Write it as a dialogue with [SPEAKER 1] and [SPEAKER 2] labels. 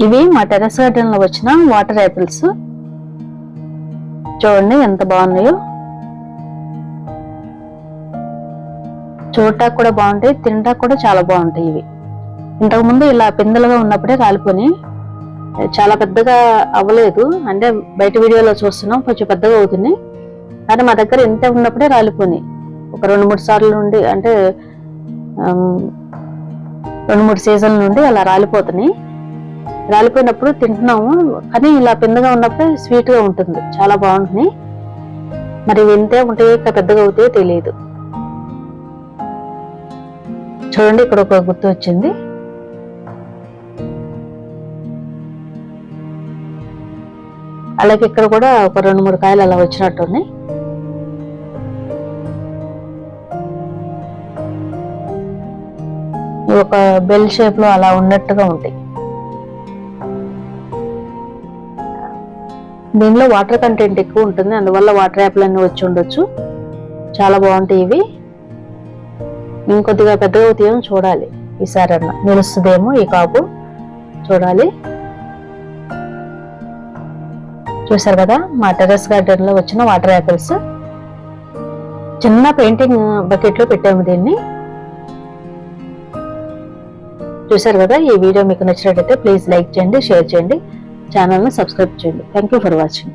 [SPEAKER 1] ఇవి మా terrace garden లో వచ్చిన వాటర్ యాపిల్స్. చూడండి ఎంత బాగున్నాయో. చూడటానికి కూడా బాగుంటాయి, తినడానికి కూడా చాలా బాగుంటాయి. ఇవి ఇంతకు ముందు ఇలా పిందెలుగా ఉన్నప్పుడే రాలిపోయి, చాలా పెద్దగా అవ్వలేదు. అంటే బయట వీడియోలో చూస్తున్నాం కొంచెం పెద్దగా అవుతుంది, కానీ మా దగ్గర ఇంత ఉన్నప్పుడే రాలిపోయి ఒక 2-3 సార్లు నుండి, అంటే 2-3 సీజన్ల నుండి అలా రాలిపోతున్నాయి. రాలిపోయినప్పుడు తింటున్నాము, కానీ ఇలా పిందగా ఉన్నప్పుడే స్వీట్ గా ఉంటుంది, చాలా బాగుంటుంది. మరి వింటే ఉంటాయి, ఇంకా పెద్దగా అవుతాయో తెలియదు. చూడండి ఇక్కడ ఒక గుర్తు వచ్చింది. అలాగే ఇక్కడ కూడా ఒక 2-3 కాయలు అలా వచ్చినట్టున్నాయి. ఒక బెల్ షేప్ లో అలా ఉన్నట్టుగా ఉంటాయి. దీనిలో వాటర్ కంటెంట్ ఎక్కువ ఉంటుంది, అందువల్ల వాటర్ యాపిల్ అన్ని వచ్చి ఉండొచ్చు. చాలా బాగుంటాయి ఇవి. ఇంకొద్దిగా పెద్దగా అవుతాయేమో చూడాలి, ఈసారన్నా నిలుస్తుందేమో ఈ కాపు, చూడాలి. చూసారు కదా మా టెర్రస్ గార్డెన్ లో వచ్చిన వాటర్ యాపిల్స్. చిన్న పెయింటింగ్ బకెట్ లో పెట్టాము దీన్ని. చూసారు కదా. ఈ వీడియో మీకు నచ్చినట్లయితే ప్లీజ్ లైక్ చేయండి, షేర్ చేయండి, ఛానల్ని సబ్స్క్రైబ్ చేయండి. Thank you for watching.